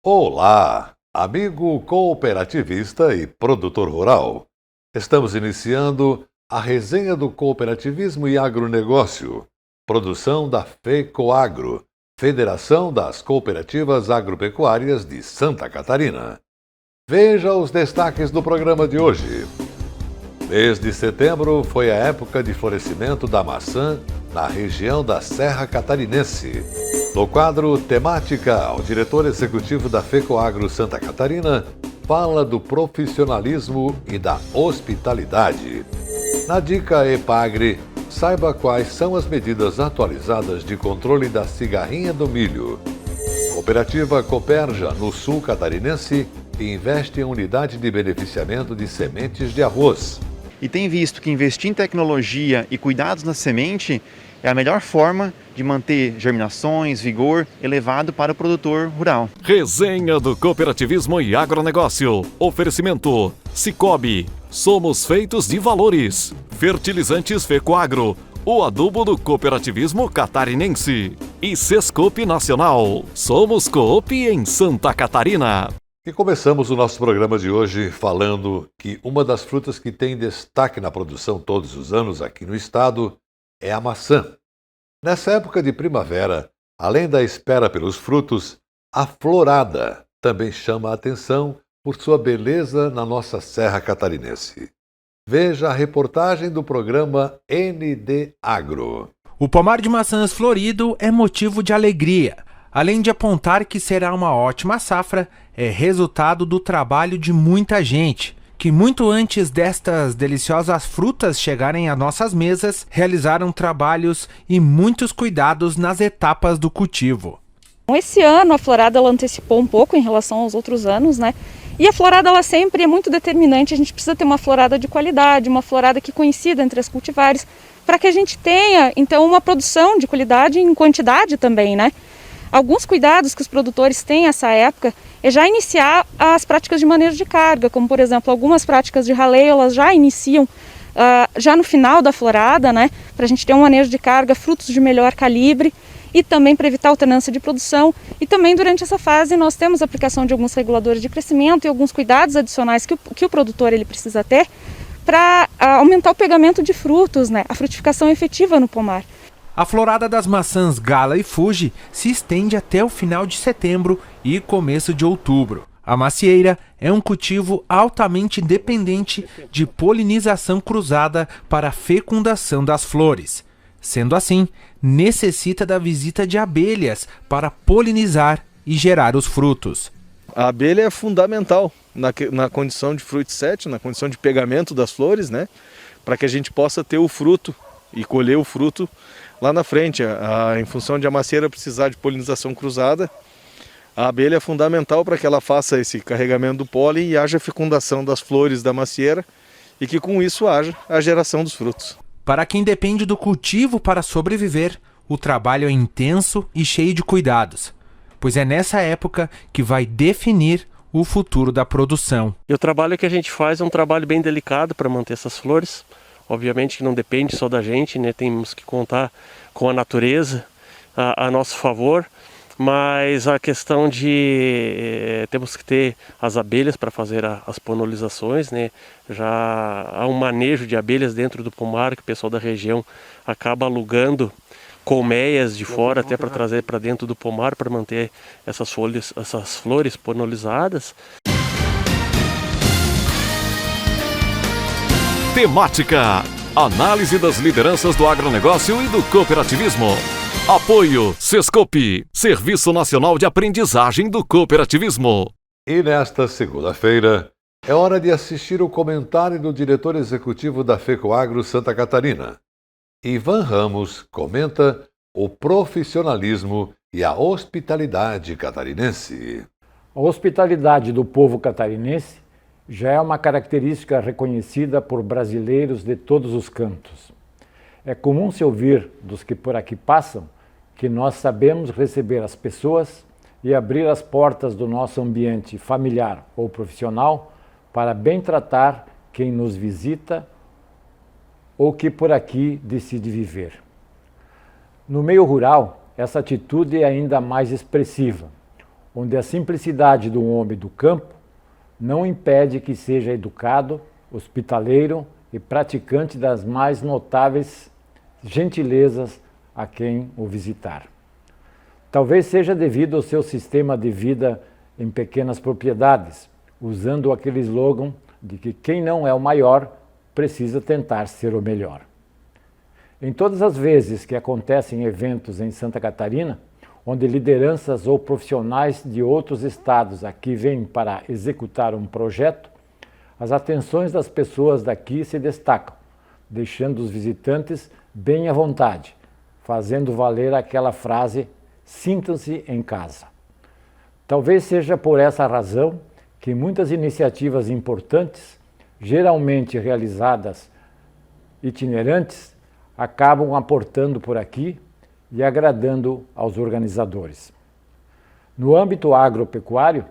Olá, amigo cooperativista e produtor rural. Estamos iniciando a resenha do cooperativismo e agronegócio, produção da FECOAGRO, Federação das Cooperativas Agropecuárias de Santa Catarina. Veja os destaques do programa de hoje. Mês de setembro foi a época de florescimento da maçã na região da Serra Catarinense. No quadro Temática, o diretor executivo da FECOAGRO Santa Catarina fala do profissionalismo e da hospitalidade. Na dica Epagre, saiba quais são as medidas atualizadas de controle da cigarrinha do milho. Cooperativa Cooperja, no sul catarinense, investe em unidade de beneficiamento de sementes de arroz. E tem visto que investir em tecnologia e cuidados na semente é a melhor forma de manter germinações, vigor elevado para o produtor rural. Resenha do cooperativismo e agronegócio. Oferecimento Cicobi. Somos feitos de valores. Fertilizantes FECOAGRO. O adubo do cooperativismo catarinense. E Sescope Nacional. Somos Coop em Santa Catarina. E começamos o nosso programa de hoje falando que uma das frutas que tem destaque na produção todos os anos aqui no estado é a maçã. Nessa época de primavera, além da espera pelos frutos, a florada também chama a atenção por sua beleza na nossa Serra Catarinense. Veja a reportagem do programa ND Agro. O pomar de maçãs florido é motivo de alegria. Além de apontar que será uma ótima safra, é resultado do trabalho de muita gente, que muito antes destas deliciosas frutas chegarem às nossas mesas, realizaram trabalhos e muitos cuidados nas etapas do cultivo. Esse ano a florada ela antecipou um pouco em relação aos outros anos, né? E a florada ela sempre é muito determinante, a gente precisa ter uma florada de qualidade, uma florada que coincida entre as cultivares, para que a gente tenha, então, uma produção de qualidade em quantidade também, né? Alguns cuidados que os produtores têm nessa época é já iniciar as práticas de manejo de carga, como por exemplo, algumas práticas de raleio, elas já iniciam já no final da florada, né, para a gente ter um manejo de carga, frutos de melhor calibre e também para evitar alternância de produção. E também durante essa fase nós temos a aplicação de alguns reguladores de crescimento e alguns cuidados adicionais que o produtor ele precisa ter para aumentar o pegamento de frutos, né, a frutificação efetiva no pomar. A florada das maçãs Gala e Fuji se estende até o final de setembro e começo de outubro. A macieira é um cultivo altamente dependente de polinização cruzada para a fecundação das flores. Sendo assim, necessita da visita de abelhas para polinizar e gerar os frutos. A abelha é fundamental na condição de fruit set, na condição de pegamento das flores, né? Para que a gente possa ter o fruto e colher o fruto lá na frente. Em função de a macieira precisar de polinização cruzada, a abelha é fundamental para que ela faça esse carregamento do pólen e haja fecundação das flores da macieira e que com isso haja a geração dos frutos. Para quem depende do cultivo para sobreviver, o trabalho é intenso e cheio de cuidados, pois é nessa época que vai definir o futuro da produção. E o trabalho que a gente faz é um trabalho bem delicado para manter essas flores. Obviamente que não depende só da gente, né? Temos que contar com a natureza a nosso favor, mas a questão de temos que ter as abelhas para fazer as polinizações, né? Já há um manejo de abelhas dentro do pomar que o pessoal da região acaba alugando colmeias de fora até para trazer para dentro do pomar para manter essas flores polinizadas. Temática. Análise das lideranças do agronegócio e do cooperativismo. Apoio Sescope, Serviço Nacional de Aprendizagem do Cooperativismo. E nesta segunda-feira, é hora de assistir o comentário do diretor executivo da FECOAGRO Santa Catarina. Ivan Ramos comenta o profissionalismo e a hospitalidade catarinense. A hospitalidade do povo catarinense já é uma característica reconhecida por brasileiros de todos os cantos. É comum se ouvir dos que por aqui passam que nós sabemos receber as pessoas e abrir as portas do nosso ambiente familiar ou profissional para bem tratar quem nos visita ou que por aqui decide viver. No meio rural, essa atitude é ainda mais expressiva. onde a simplicidade do homem do campo não impede que seja educado, hospitaleiro e praticante das mais notáveis gentilezas a quem o visitar. Talvez seja devido ao seu sistema de vida em pequenas propriedades, usando aquele slogan de que quem não é o maior precisa tentar ser o melhor. Em todas as vezes que acontecem eventos em Santa Catarina, onde lideranças ou profissionais de outros estados aqui vêm para executar um projeto, as atenções das pessoas daqui se destacam, deixando os visitantes bem à vontade, fazendo valer aquela frase "sintam-se em casa". Talvez seja por essa razão que muitas iniciativas importantes, geralmente realizadas itinerantes, acabam aportando por aqui e agradando aos organizadores. No âmbito agropecuário,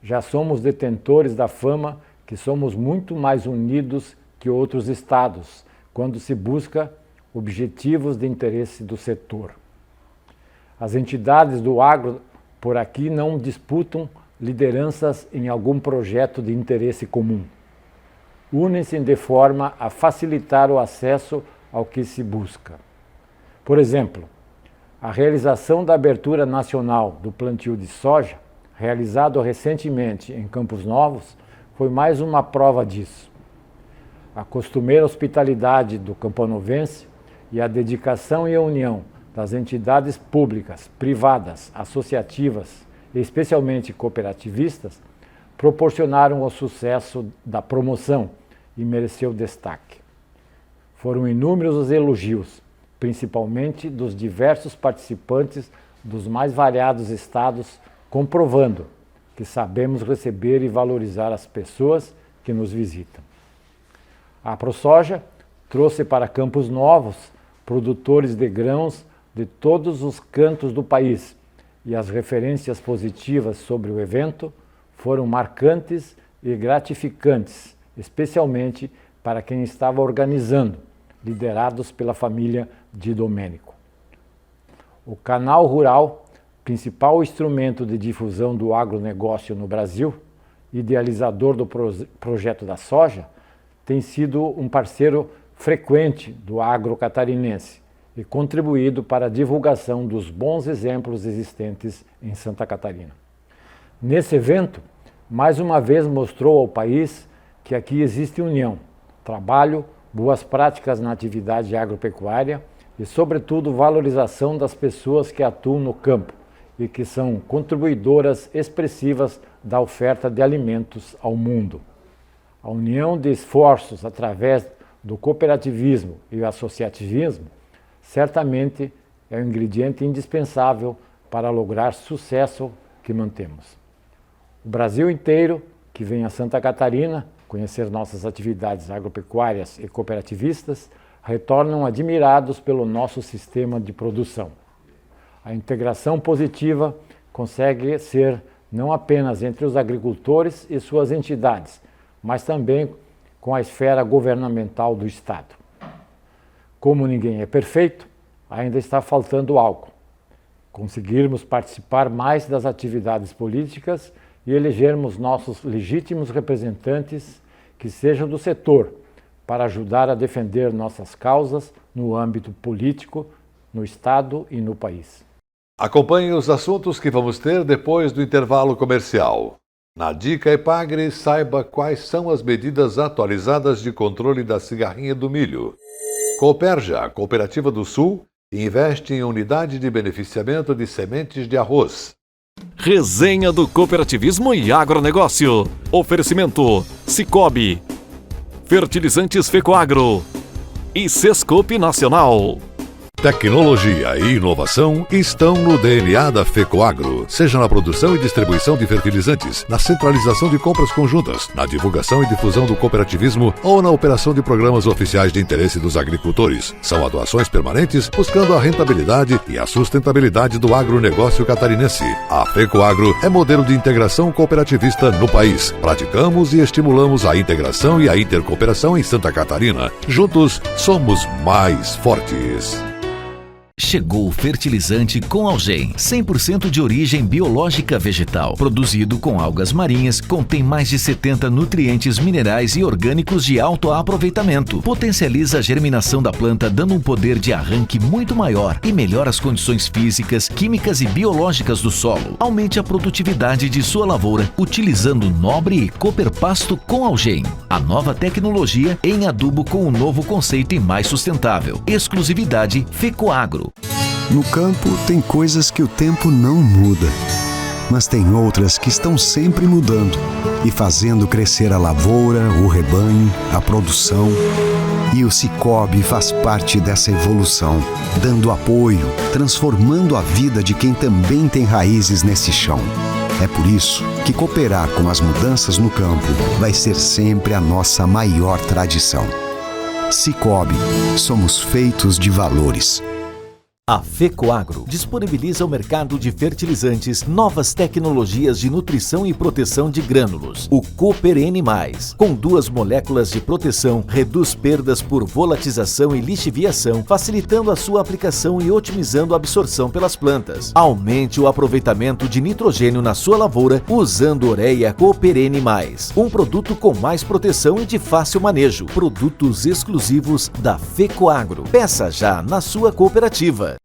já somos detentores da fama que somos muito mais unidos que outros estados quando se busca objetivos de interesse do setor. As entidades do agro por aqui não disputam lideranças em algum projeto de interesse comum. Unem-se de forma a facilitar o acesso ao que se busca. Por exemplo, a realização da abertura nacional do plantio de soja, realizado recentemente em Campos Novos, foi mais uma prova disso. A costumeira hospitalidade do campanovense e a dedicação e a união das entidades públicas, privadas, associativas e especialmente cooperativistas proporcionaram o sucesso da promoção e mereceu destaque. Foram inúmeros os elogios, principalmente dos diversos participantes dos mais variados estados, comprovando que sabemos receber e valorizar as pessoas que nos visitam. A ProSoja trouxe para Campos Novos produtores de grãos de todos os cantos do país e as referências positivas sobre o evento foram marcantes e gratificantes, especialmente para quem estava organizando, liderados pela família de Domênico. O Canal Rural, principal instrumento de difusão do agronegócio no Brasil, idealizador do projeto da soja, tem sido um parceiro frequente do agro catarinense e contribuído para a divulgação dos bons exemplos existentes em Santa Catarina. Nesse evento, mais uma vez mostrou ao país que aqui existe união, trabalho, boas práticas na atividade agropecuária e, sobretudo, valorização das pessoas que atuam no campo e que são contribuidoras expressivas da oferta de alimentos ao mundo. A união de esforços através do cooperativismo e o associativismo certamente é um ingrediente indispensável para lograr sucesso que mantemos. O Brasil inteiro, que vem a Santa Catarina conhecer nossas atividades agropecuárias e cooperativistas, retornam admirados pelo nosso sistema de produção. A integração positiva consegue ser não apenas entre os agricultores e suas entidades, mas também com a esfera governamental do Estado. Como ninguém é perfeito, ainda está faltando algo. Conseguirmos participar mais das atividades políticas e elegermos nossos legítimos representantes que sejam do setor, para ajudar a defender nossas causas no âmbito político, no Estado e no país. Acompanhe os assuntos que vamos ter depois do intervalo comercial. Na Dica Epagre, saiba quais são as medidas atualizadas de controle da cigarrinha do milho. Cooperja, a Cooperativa do Sul, investe em unidade de beneficiamento de sementes de arroz. Resenha do Cooperativismo e Agronegócio. Oferecimento Cicobi, Fertilizantes Fecoagro e Sescope Nacional. Tecnologia e inovação estão no DNA da Fecoagro, seja na produção e distribuição de fertilizantes, na centralização de compras conjuntas, na divulgação e difusão do cooperativismo ou na operação de programas oficiais de interesse dos agricultores. São atuações permanentes buscando a rentabilidade e a sustentabilidade do agronegócio catarinense. A Fecoagro é modelo de integração cooperativista no país. Praticamos e estimulamos a integração e a intercooperação em Santa Catarina. Juntos, somos mais fortes. Chegou o fertilizante com Algem, 100% de origem biológica vegetal, produzido com algas marinhas, contém mais de 70 nutrientes minerais e orgânicos de alto aproveitamento, potencializa a germinação da planta dando um poder de arranque muito maior e melhora as condições físicas, químicas e biológicas do solo. Aumente a produtividade de sua lavoura utilizando Nobre e Cooper Pasto com Algem. A nova tecnologia em adubo com um novo conceito e mais sustentável. Exclusividade FECOAGRO. No campo, tem coisas que o tempo não muda, mas tem outras que estão sempre mudando e fazendo crescer a lavoura, o rebanho, a produção. E o Sicoob faz parte dessa evolução, dando apoio, transformando a vida de quem também tem raízes nesse chão. É por isso que cooperar com as mudanças no campo vai ser sempre a nossa maior tradição. Sicoob, somos feitos de valores. A FECOAGRO disponibiliza ao mercado de fertilizantes novas tecnologias de nutrição e proteção de grânulos. O Cooper N+, com 2 moléculas de proteção, reduz perdas por volatização e lixiviação, facilitando a sua aplicação e otimizando a absorção pelas plantas. Aumente o aproveitamento de nitrogênio na sua lavoura usando Ureia Cooper N+, um produto com mais proteção e de fácil manejo. Produtos exclusivos da FECOAGRO. Peça já na sua cooperativa.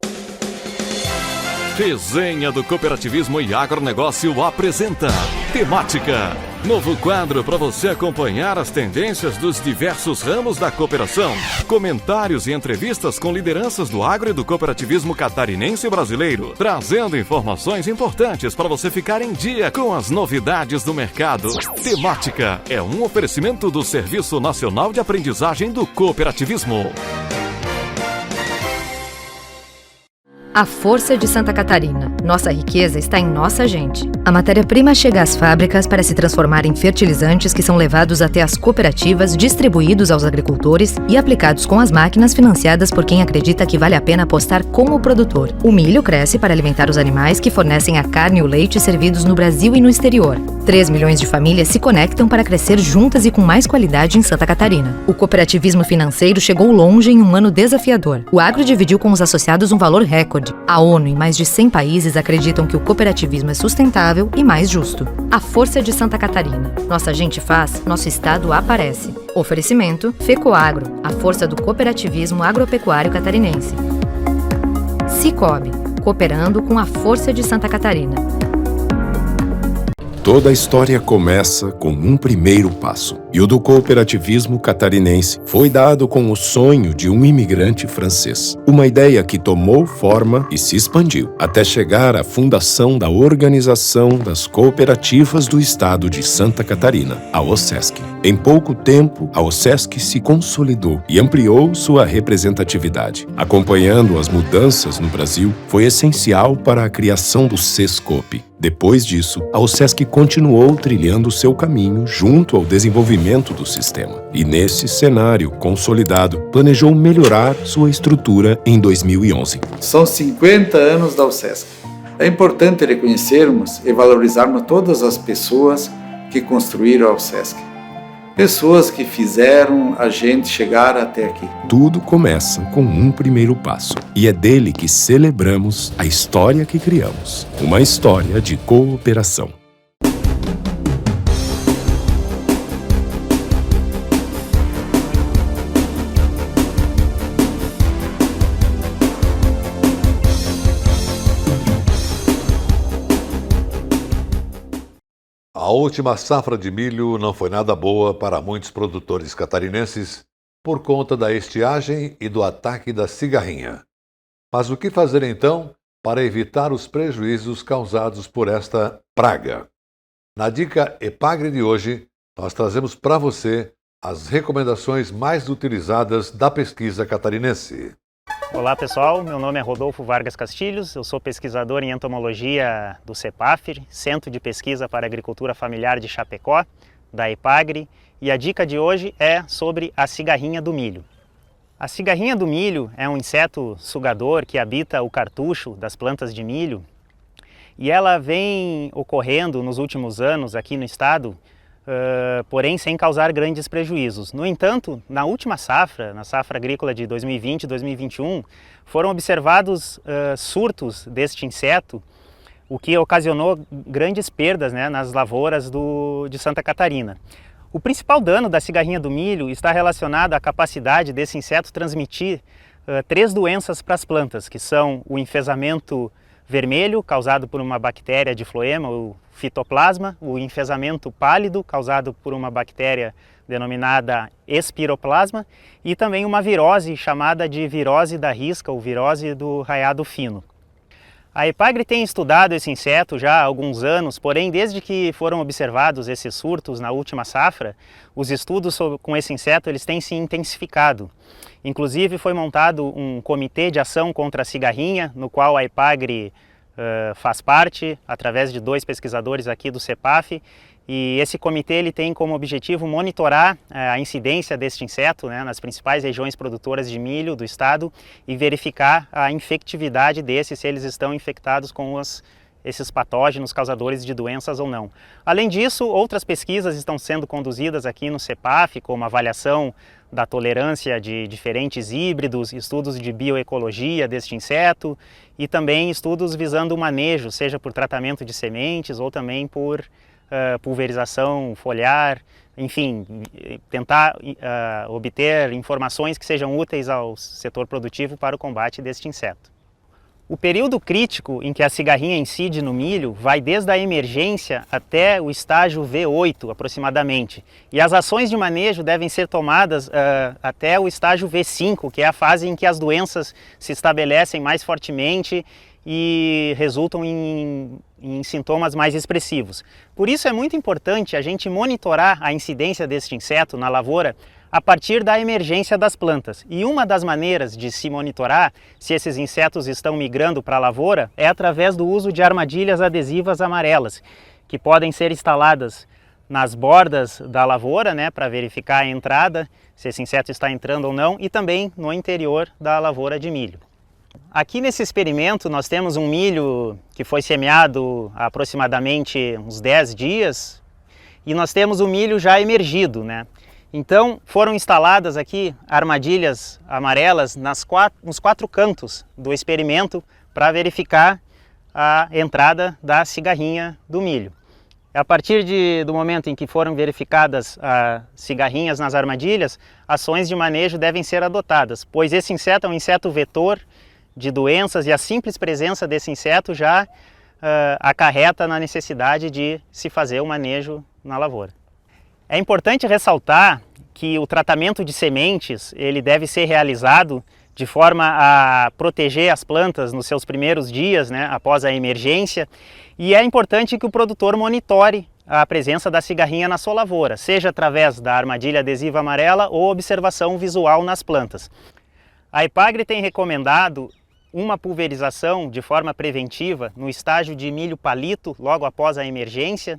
Resenha do Cooperativismo e Agronegócio apresenta Temática. Novo quadro para você acompanhar as tendências dos diversos ramos da cooperação. Comentários e entrevistas com lideranças do agro e do cooperativismo catarinense e brasileiro. Trazendo informações importantes para você ficar em dia com as novidades do mercado. Temática é um oferecimento do Serviço Nacional de Aprendizagem do Cooperativismo. A força de Santa Catarina. Nossa riqueza está em nossa gente. A matéria-prima chega às fábricas para se transformar em fertilizantes que são levados até as cooperativas, distribuídos aos agricultores e aplicados com as máquinas financiadas por quem acredita que vale a pena apostar com o produtor. O milho cresce para alimentar os animais que fornecem a carne e o leite servidos no Brasil e no exterior. 3 milhões de famílias se conectam para crescer juntas e com mais qualidade em Santa Catarina. O cooperativismo financeiro chegou longe em um ano desafiador. O agro dividiu com os associados um valor recorde. A ONU e mais de 100 países acreditam que o cooperativismo é sustentável e mais justo. A força de Santa Catarina. Nossa gente faz, nosso estado aparece. Oferecimento FECOAGRO, a força do cooperativismo agropecuário catarinense. Sicoob, cooperando com a força de Santa Catarina. Toda a história começa com um primeiro passo. E o do cooperativismo catarinense foi dado com o sonho de um imigrante francês. Uma ideia que tomou forma e se expandiu, até chegar à fundação da Organização das Cooperativas do Estado de Santa Catarina, a OCESC. Em pouco tempo, a OCESC se consolidou e ampliou sua representatividade. Acompanhando as mudanças no Brasil, foi essencial para a criação do SESCOP. Depois disso, a OCESC continuou trilhando seu caminho junto ao desenvolvimento do sistema. E nesse cenário consolidado, planejou melhorar sua estrutura em 2011. São 50 anos da OCESC. É importante reconhecermos e valorizarmos todas as pessoas que construíram a OCESC. Pessoas que fizeram a gente chegar até aqui. Tudo começa com um primeiro passo. E é dele que celebramos a história que criamos. Uma história de cooperação. A última safra de milho não foi nada boa para muitos produtores catarinenses por conta da estiagem e do ataque da cigarrinha. Mas o que fazer então para evitar os prejuízos causados por esta praga? Na dica Epagre de hoje, nós trazemos para você as recomendações mais utilizadas da pesquisa catarinense. Olá pessoal, meu nome é Rodolfo Vargas Castilhos, eu sou pesquisador em entomologia do CEPAFIR, Centro de Pesquisa para Agricultura Familiar de Chapecó, da Epagre, e a dica de hoje é sobre a cigarrinha do milho. A cigarrinha do milho é um inseto sugador que habita o cartucho das plantas de milho e ela vem ocorrendo nos últimos anos aqui no estado porém sem causar grandes prejuízos. No entanto, na última safra, na safra agrícola de 2020 e 2021, foram observados surtos deste inseto, o que ocasionou grandes perdas, né, nas lavouras de Santa Catarina. O principal dano da cigarrinha do milho está relacionado à capacidade desse inseto transmitir 3 doenças para as plantas, que são o enfesamento vermelho, causado por uma bactéria de floema, o fitoplasma, o enfesamento pálido, causado por uma bactéria denominada espiroplasma, e também uma virose chamada de virose da risca, ou virose do raiado fino. A Epagri tem estudado esse inseto já há alguns anos, porém desde que foram observados esses surtos na última safra, os estudos com esse inseto eles têm se intensificado. Inclusive foi montado um comitê de ação contra a cigarrinha, no qual a Epagri faz parte, através de 2 pesquisadores aqui do CEPAF, e esse comitê ele tem como objetivo monitorar a incidência deste inseto, né, nas principais regiões produtoras de milho do estado e verificar a infectividade desses, se eles estão infectados com esses patógenos causadores de doenças ou não. Além disso, outras pesquisas estão sendo conduzidas aqui no CEPAF, como avaliação da tolerância de diferentes híbridos, estudos de bioecologia deste inseto e também estudos visando o manejo, seja por tratamento de sementes ou também por pulverização foliar, enfim, tentar obter informações que sejam úteis ao setor produtivo para o combate deste inseto. O período crítico em que a cigarrinha incide no milho vai desde a emergência até o estágio V8 aproximadamente, e as ações de manejo devem ser tomadas até o estágio V5, que é a fase em que as doenças se estabelecem mais fortemente e resultam em sintomas mais expressivos. Por isso é muito importante a gente monitorar a incidência deste inseto na lavoura a partir da emergência das plantas. E uma das maneiras de se monitorar se esses insetos estão migrando para a lavoura é através do uso de armadilhas adesivas amarelas, que podem ser instaladas nas bordas da lavoura, né, para verificar a entrada, se esse inseto está entrando ou não, e também no interior da lavoura de milho. Aqui nesse experimento nós temos um milho que foi semeado há aproximadamente uns 10 dias e nós temos o milho já emergido, né? Então foram instaladas aqui armadilhas amarelas nos 4 cantos do experimento para verificar a entrada da cigarrinha do milho. A partir do momento em que foram verificadas as cigarrinhas nas armadilhas, ações de manejo devem ser adotadas, pois esse inseto é um inseto vetor de doenças e a simples presença desse inseto já acarreta na necessidade de se fazer o manejo na lavoura. É importante ressaltar que o tratamento de sementes ele deve ser realizado de forma a proteger as plantas nos seus primeiros dias, né, após a emergência, e é importante que o produtor monitore a presença da cigarrinha na sua lavoura, seja através da armadilha adesiva amarela ou observação visual nas plantas. A Epagri tem recomendado uma pulverização de forma preventiva no estágio de milho palito, logo após a emergência,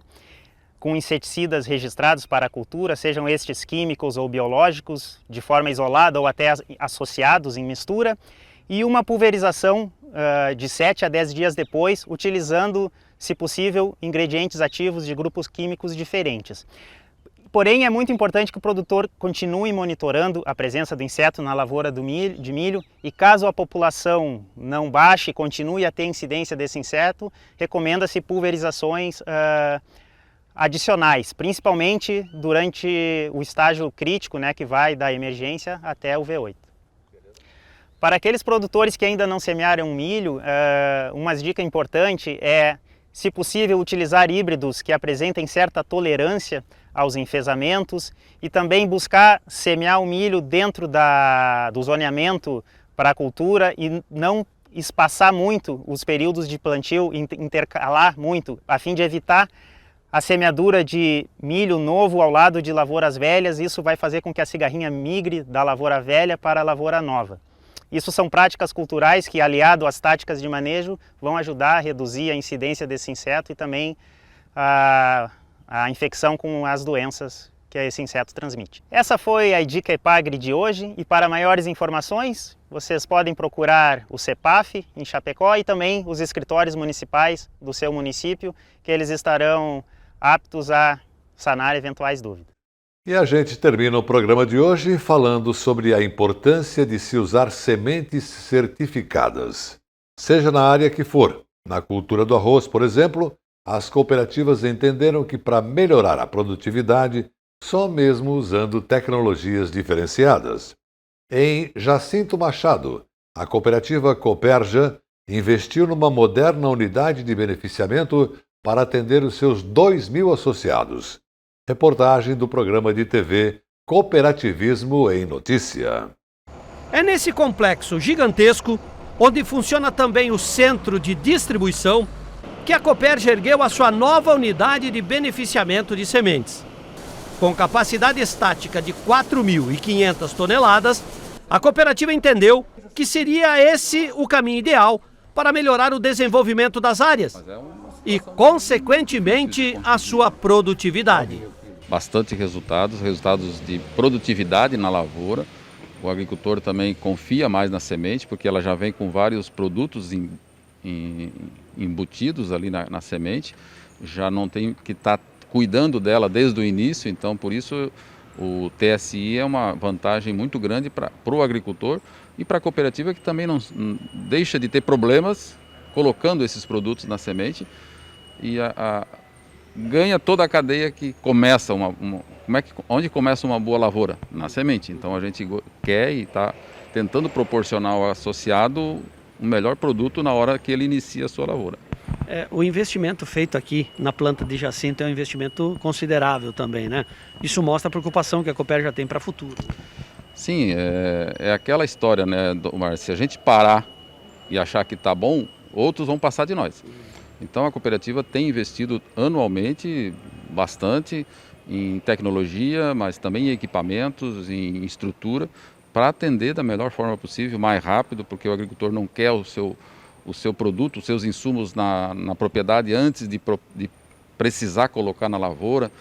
com inseticidas registrados para a cultura, sejam estes químicos ou biológicos, de forma isolada ou até associados em mistura, e uma pulverização de 7 a 10 dias depois, utilizando, se possível, ingredientes ativos de grupos químicos diferentes. Porém, é muito importante que o produtor continue monitorando a presença do inseto na lavoura de milho e caso a população não baixe e continue a ter incidência desse inseto, recomenda-se pulverizações adicionais, principalmente durante o estágio crítico, né, que vai da emergência até o V8. Para aqueles produtores que ainda não semearam milho, uma dica importante é, se possível, utilizar híbridos que apresentem certa tolerância aos enfesamentos e também buscar semear o milho dentro do zoneamento para a cultura e não espaçar muito os períodos de plantio, intercalar muito, a fim de evitar a semeadura de milho novo ao lado de lavouras velhas. Isso vai fazer com que a cigarrinha migre da lavoura velha para a lavoura nova. Isso são práticas culturais que, aliado às táticas de manejo, vão ajudar a reduzir a incidência desse inseto e também a infecção com as doenças que esse inseto transmite. Essa foi a Dica Epagri de hoje e para maiores informações vocês podem procurar o CEPAF em Chapecó e também os escritórios municipais do seu município, que eles estarão aptos a sanar eventuais dúvidas. E a gente termina o programa de hoje falando sobre a importância de se usar sementes certificadas. Seja na área que for, na cultura do arroz, por exemplo, as cooperativas entenderam que para melhorar a produtividade, só mesmo usando tecnologias diferenciadas. Em Jacinto Machado, a cooperativa Cooperja investiu numa moderna unidade de beneficiamento para atender os seus 2.000 associados. Reportagem do programa de TV Cooperativismo em Notícia. É nesse complexo gigantesco, onde funciona também o centro de distribuição, que a Cooperja ergueu a sua nova unidade de beneficiamento de sementes. Com capacidade estática de 4.500 toneladas, a cooperativa entendeu que seria esse o caminho ideal para melhorar o desenvolvimento das áreas e, consequentemente, a sua produtividade. Bastante resultados de produtividade na lavoura. O agricultor também confia mais na semente, porque ela já vem com vários produtos embutidos ali na semente, já não tem que estar cuidando dela desde o início, então por isso o TSI é uma vantagem muito grande para o agricultor e para a cooperativa, que também não deixa de ter problemas colocando esses produtos na semente e ganha toda a cadeia que começa onde começa uma boa lavoura? Na semente. Então a gente quer e está tentando proporcionar ao associado o melhor produto na hora que ele inicia a sua lavoura. O investimento feito aqui na planta de Jacinto é um investimento considerável também, né? Isso mostra a preocupação que a Cooperja tem para o futuro. Sim, é aquela história, né, Omar? Se a gente parar e achar que está bom, outros vão passar de nós. Então a cooperativa tem investido anualmente bastante em tecnologia, mas também em equipamentos, em estrutura, para atender da melhor forma possível, mais rápido, porque o agricultor não quer o seu produto, os seus insumos na propriedade antes de precisar colocar na lavoura.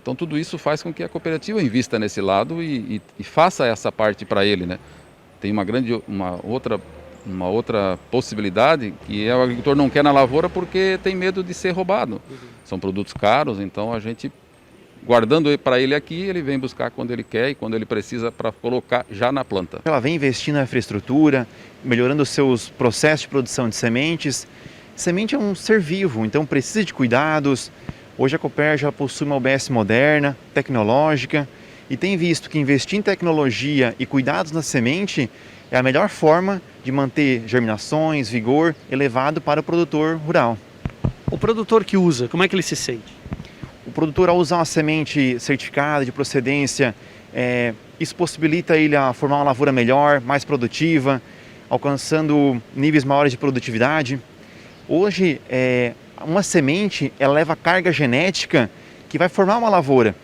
Então tudo isso faz com que a cooperativa invista nesse lado e faça essa parte para ele, né? Tem uma outra possibilidade, que é o agricultor não quer na lavoura porque tem medo de ser roubado. São produtos caros, então a gente, guardando para ele aqui, ele vem buscar quando ele quer e quando ele precisa para colocar já na planta. Ela vem investindo na infraestrutura, melhorando os seus processos de produção de sementes. Semente é um ser vivo, então precisa de cuidados. Hoje a Cooperja possui uma UBS moderna, tecnológica, e tem visto que investir em tecnologia e cuidados na semente é a melhor forma de manter germinações, vigor elevado para o produtor rural. O produtor que usa, como é que ele se sente? O produtor, ao usar uma semente certificada de procedência, isso possibilita ele a formar uma lavoura melhor, mais produtiva, alcançando níveis maiores de produtividade. Hoje, uma semente ela leva carga genética que vai formar uma lavoura.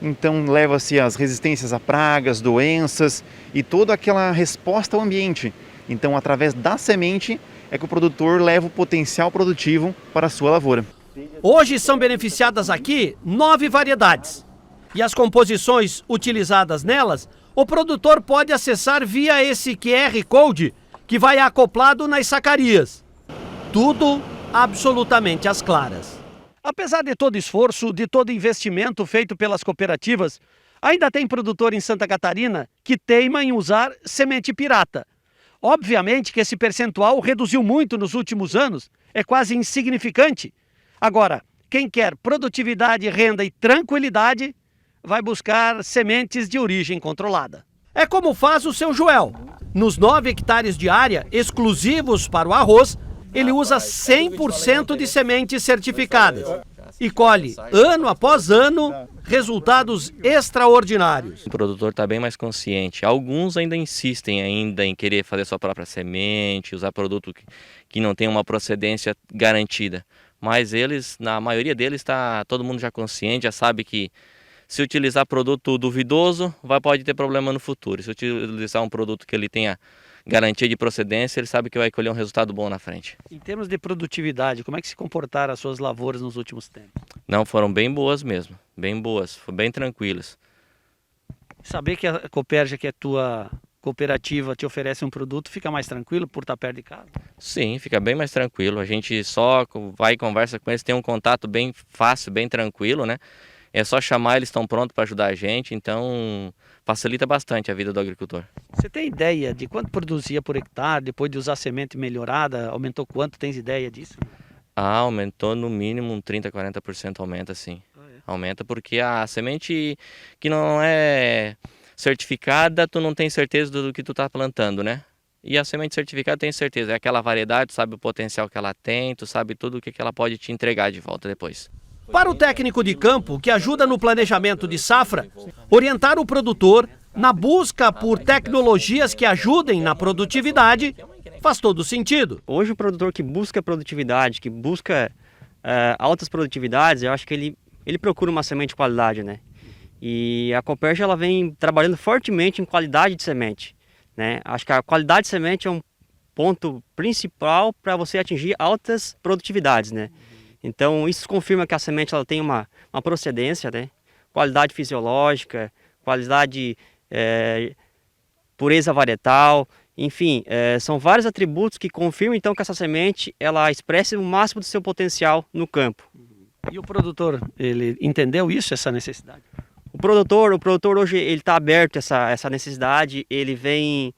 Então leva-se as resistências a pragas, doenças e toda aquela resposta ao ambiente. Então, através da semente é que o produtor leva o potencial produtivo para a sua lavoura. Hoje são beneficiadas aqui 9 variedades. E as composições utilizadas nelas, o produtor pode acessar via esse QR Code que vai acoplado nas sacarias. Tudo absolutamente às claras. Apesar de todo esforço, de todo investimento feito pelas cooperativas, ainda tem produtor em Santa Catarina que teima em usar semente pirata. Obviamente que esse percentual reduziu muito nos últimos anos, é quase insignificante. Agora, quem quer produtividade, renda e tranquilidade, vai buscar sementes de origem controlada. É como faz o seu Joel. Nos 9 hectares de área exclusivos para o arroz, ele usa 100% de sementes certificadas e colhe, ano após ano, resultados extraordinários. O produtor está bem mais consciente. Alguns ainda insistem em querer fazer sua própria semente, usar produto que não tem uma procedência garantida. Mas eles, na maioria deles, todo mundo já consciente, já sabe que se utilizar produto duvidoso, pode ter problema no futuro. Se utilizar um produto que ele tenha garantia de procedência, ele sabe que vai colher um resultado bom na frente. Em termos de produtividade, como é que se comportaram as suas lavouras nos últimos tempos? Não, foram bem boas mesmo, bem boas, foram bem tranquilas. Saber que a Cooperja, que é tua cooperativa, te oferece um produto, fica mais tranquilo por estar perto de casa? Sim, fica bem mais tranquilo. A gente só vai e conversa com eles, tem um contato bem fácil, bem tranquilo, né? É só chamar, eles estão prontos para ajudar a gente, então facilita bastante a vida do agricultor. Você tem ideia de quanto produzia por hectare, depois de usar semente melhorada, aumentou quanto? Tens ideia disso? Aumentou no mínimo um 30, 40% aumenta sim. Aumenta porque a semente que não é certificada, tu não tem certeza do que tu tá plantando, né? E a semente certificada tem certeza, é aquela variedade, tu sabe o potencial que ela tem, tu sabe tudo o que ela pode te entregar de volta depois. Para o técnico de campo, que ajuda no planejamento de safra, orientar o produtor na busca por tecnologias que ajudem na produtividade faz todo sentido. Hoje o produtor que busca produtividade, que busca altas produtividades, eu acho que ele procura uma semente de qualidade, né? E a Cooperja, ela vem trabalhando fortemente em qualidade de semente, né? Acho que a qualidade de semente é um ponto principal para você atingir altas produtividades, né? Então isso confirma que a semente ela tem uma procedência, né? Qualidade fisiológica, qualidade, pureza varietal, enfim, são vários atributos que confirmam então que essa semente ela expressa o máximo do seu potencial no campo. E o produtor, ele entendeu isso, essa necessidade? O produtor hoje ele está aberto a essa necessidade, ele vem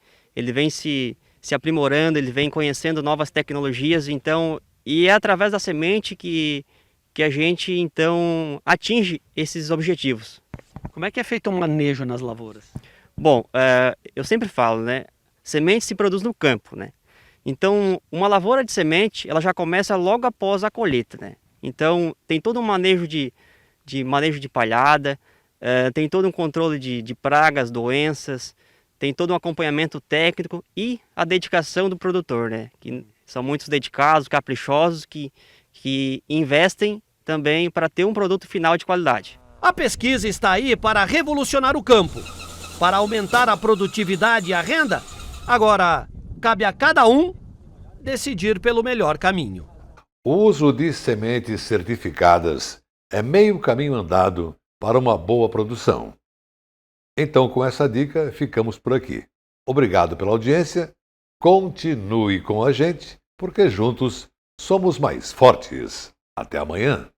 se aprimorando, ele vem conhecendo novas tecnologias, então, e é através da semente que a gente então atinge esses objetivos. Como é que é feito o manejo nas lavouras? Bom, eu sempre falo, né? Semente se produz no campo, né? Então, uma lavoura de semente, ela já começa logo após a colheita, né? Então, tem todo um manejo de manejo de palhada, tem todo um controle de pragas, doenças, tem todo um acompanhamento técnico e a dedicação do produtor, né? Que são muitos dedicados, caprichosos, que investem também para ter um produto final de qualidade. A pesquisa está aí para revolucionar o campo, para aumentar a produtividade e a renda. Agora, cabe a cada um decidir pelo melhor caminho. O uso de sementes certificadas é meio caminho andado para uma boa produção. Então, com essa dica, ficamos por aqui. Obrigado pela audiência. Continue com a gente, porque juntos somos mais fortes. Até amanhã.